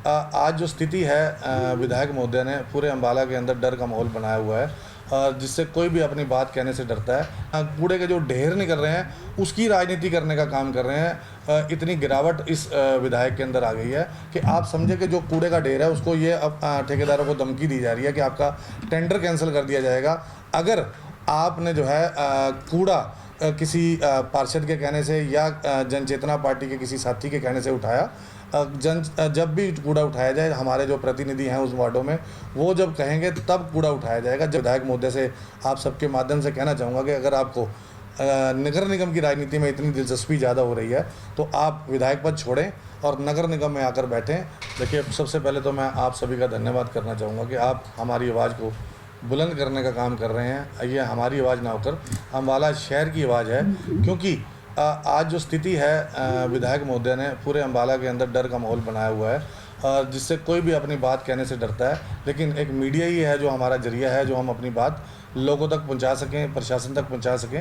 आज जो स्थिति है, विधायक महोदय ने पूरे अम्बाला के अंदर डर का माहौल बनाया हुआ है, जिससे कोई भी अपनी बात कहने से डरता है। कूड़े के जो ढेर निकल रहे हैं उसकी राजनीति करने का काम कर रहे हैं। इतनी गिरावट इस विधायक के अंदर आ गई है कि आप समझे कि जो कूड़े का ढेर है उसको ये अब ठेकेदारों को धमकी दी जा रही है कि आपका टेंडर कैंसिल कर दिया जाएगा अगर आपने जो है कूड़ा किसी पार्षद के कहने से या जनचेतना पार्टी के किसी साथी के कहने से उठाया। जब भी कूड़ा उठाया जाए, हमारे जो प्रतिनिधि हैं उस वार्डों में वो जब कहेंगे तब कूड़ा उठाया जाएगा। जब विधायक महोदय से आप सबके माध्यम से कहना चाहूँगा कि अगर आपको नगर निगम की राजनीति में इतनी दिलचस्पी ज़्यादा हो रही है तो आप विधायक पद छोड़ें और नगर निगम में आकर बैठें। देखिए, सबसे पहले तो मैं आप सभी का धन्यवाद करना चाहूँगा कि आप हमारी आवाज़ को बुलंद करने का काम कर रहे हैं। ये हमारी आवाज़ ना होकर अम्बाला शहर की आवाज़ है, क्योंकि आज जो स्थिति है, विधायक महोदय ने पूरे अम्बाला के अंदर डर का माहौल बनाया हुआ है, जिससे कोई भी अपनी बात कहने से डरता है। लेकिन एक मीडिया ही है जो हमारा जरिया है, जो हम अपनी बात लोगों तक पहुंचा सकें, प्रशासन तक पहुंचा सकें।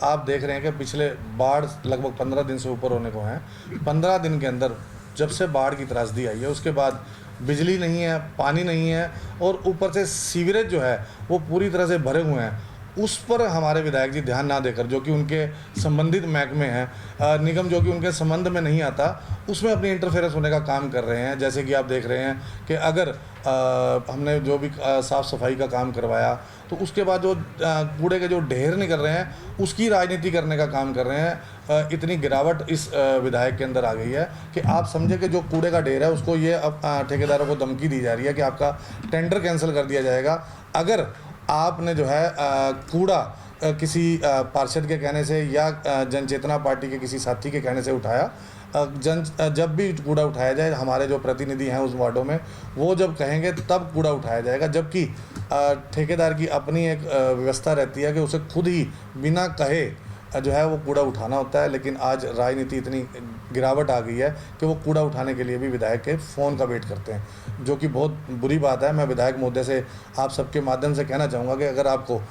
आप देख रहे हैं कि पिछले बाढ़ लगभग 15 दिन से ऊपर होने को हैं। 15 दिन के अंदर जब से बाढ़ की त्रासदी आई है उसके बाद बिजली नहीं है, पानी नहीं है और ऊपर से सीवरेज जो है वो पूरी तरह से भरे हुए हैं। उस पर हमारे विधायक जी ध्यान ना देकर, जो कि उनके संबंधित महकमे हैं, निगम जो कि उनके संबंध में नहीं आता, उसमें अपनी इंटरफेरेंस होने का काम कर रहे हैं। जैसे कि आप देख रहे हैं कि अगर हमने जो भी साफ़ सफाई का काम करवाया तो उसके बाद जो कूड़े के जो ढेर निकल रहे हैं उसकी राजनीति करने का काम कर रहे हैं। इतनी गिरावट इस विधायक के अंदर आ गई है कि आप समझे कि जो कूड़े का ढेर है उसको ये अब ठेकेदारों को धमकी दी जा रही है कि आपका टेंडर कैंसिल कर दिया जाएगा अगर आपने जो है कूड़ा किसी पार्षद के कहने से या जनचेतना पार्टी के किसी साथी के कहने से उठाया। जब भी कूड़ा उठाया जाए, हमारे जो प्रतिनिधि हैं उस वार्डों में वो जब कहेंगे तब कूड़ा उठाया जाएगा। जबकि ठेकेदार की अपनी एक व्यवस्था रहती है कि उसे खुद ही बिना कहे जो है वो कूड़ा उठाना होता है। लेकिन आज राजनीति इतनी गिरावट आ गई है कि वो कूड़ा उठाने के लिए भी विधायक के फ़ोन का वेट करते हैं, जो कि बहुत बुरी बात है। मैं विधायक महोदय से आप सबके माध्यम से कहना चाहूँगा कि अगर आपको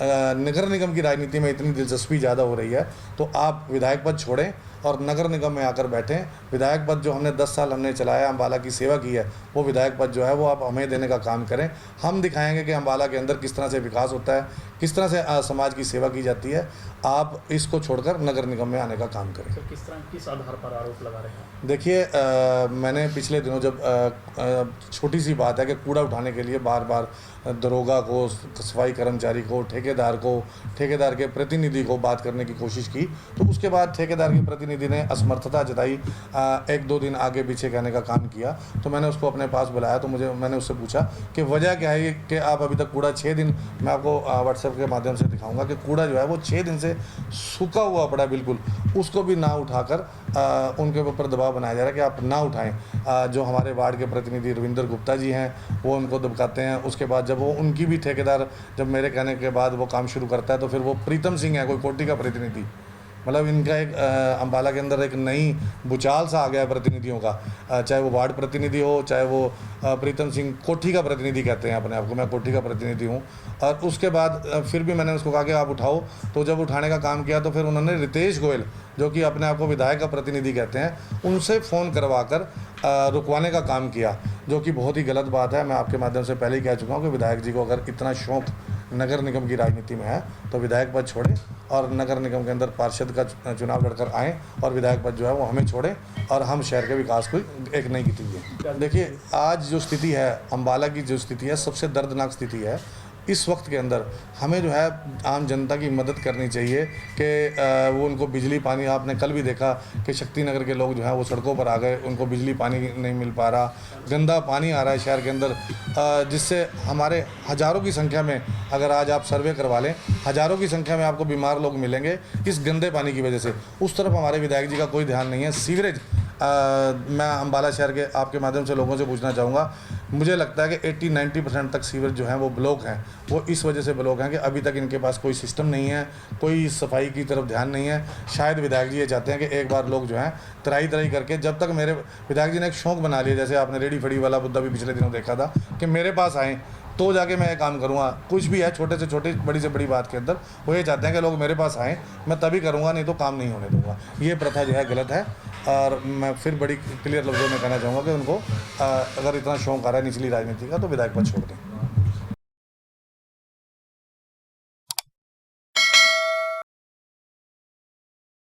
नगर निगम की राजनीति में इतनी दिलचस्पी ज़्यादा हो रही है तो आप विधायक पद छोड़ें और नगर निगम में आकर बैठें। विधायक पद जो हमने 10 साल हमने चलाया, अम्बाला की सेवा की है, वो विधायक पद जो है वो आप हमें देने का काम करें। हम दिखाएंगे कि अम्बाला के अंदर किस तरह से विकास होता है, किस तरह से समाज की सेवा की जाती है। आप इसको छोड़कर नगर निगम में आने का काम करें। तो किस आधार पर आरोप लगा रहे हैं? देखिए, मैंने पिछले दिनों जब छोटी सी बात है कि कूड़ा उठाने के लिए बार बार दरोगा को, सफाई कर्मचारी को, ठेकेदार के प्रतिनिधि को बात करने की कोशिश की, तो उसके बाद ठेकेदार के प्रतिनिधि ने असमर्थता जताई, 1-2 दिन आगे पीछे कहने का काम किया। तो मैंने उसको अपने पास बुलाया तो मैंने उससे पूछा कि वजह क्या है कि आप अभी तक कूड़ा 6 दिन, मैं आपको व्हाट्सएप के माध्यम से दिखाऊंगा कि कूड़ा जो है वो 6 दिन से सूखा हुआ पड़ा बिल्कुल, उसको भी ना उठाकर उनके ऊपर दबाव बनाया जा रहा है कि आप ना उठाएं। जो हमारे वार्ड के प्रतिनिधि रविंद्र गुप्ता जी हैं वो उनको दबकाते हैं। उसके बाद जब वो उनकी भी ठेकेदार जब मेरे कहने के बाद वो काम शुरू करता है तो फिर वो प्रीतम सिंह है, कोई कोटी का प्रतिनिधि, मतलब इनका एक अम्बाला के अंदर एक नई भूचाल सा आ गया है प्रतिनिधियों का। चाहे वो वार्ड प्रतिनिधि हो, चाहे वो प्रीतम सिंह कोठी का प्रतिनिधि कहते हैं अपने आप को, मैं कोठी का प्रतिनिधि हूँ। और उसके बाद फिर भी मैंने उसको कहा कि आप उठाओ, तो जब उठाने का काम किया तो फिर उन्होंने रितेश गोयल, जो कि अपने आप को विधायक का प्रतिनिधि कहते हैं, उनसे फ़ोन करवा कर रुकवाने का काम किया, जो कि बहुत ही गलत बात है। मैं आपके माध्यम से पहले ही कह चुका हूँ कि विधायक जी को अगर इतना शौक़ नगर निगम की राजनीति में है तो विधायक पद छोड़ें और नगर निगम के अंदर पार्षद का चुनाव लड़कर आएँ और विधायक पद जो है वो हमें छोड़ें और हम शहर के विकास को एक नई गति दें। देखिए, आज जो स्थिति है, अम्बाला की जो स्थिति है, सबसे दर्दनाक स्थिति है। इस वक्त के अंदर हमें जो है आम जनता की मदद करनी चाहिए कि वो उनको बिजली पानी, आपने कल भी देखा कि शक्ति नगर के लोग जो हैं वो सड़कों पर आ गए, उनको बिजली पानी नहीं मिल पा रहा, गंदा पानी आ रहा है शहर के अंदर, जिससे हमारे हज़ारों की संख्या में, अगर आज आप सर्वे करवा लें, हज़ारों की संख्या में आपको बीमार लोग मिलेंगे इस गंदे पानी की वजह से। उस तरफ हमारे विधायक जी का कोई ध्यान नहीं है। सीवरेज, मैं अम्बाला शहर के आपके माध्यम से लोगों से पूछना चाहूँगा, मुझे लगता है कि 80-90% तक सीवरेज जो हैं वो ब्लॉक हैं। वो इस वजह से ब्लॉक हैं कि अभी तक इनके पास कोई सिस्टम नहीं है, कोई सफाई की तरफ ध्यान नहीं है। शायद विधायक जी ये चाहते हैं कि एक बार लोग जो हैं तराई करके, जब तक मेरे विधायक जी ने एक शौक़ बना लिया, जैसे आपने रेडी फड़ी वाला मुद्दा भी पिछले दिनों देखा था, कि मेरे पास आएँ तो जाके मैं काम करूँगा। कुछ भी है, छोटे से छोटी, बड़ी से बड़ी बात के अंदर वो ये चाहते हैं कि लोग मेरे पास आएँ, मैं तभी करूँगा, नहीं तो काम नहीं होने दूँगा। ये प्रथा जो है गलत है। और मैं फिर बड़ी क्लियर लफ्ज़ों में कहना चाहूँगा कि उनको अगर इतना शौक़ आ रहा है निचली राजनीति का तो विधायक पद छोड़ दें।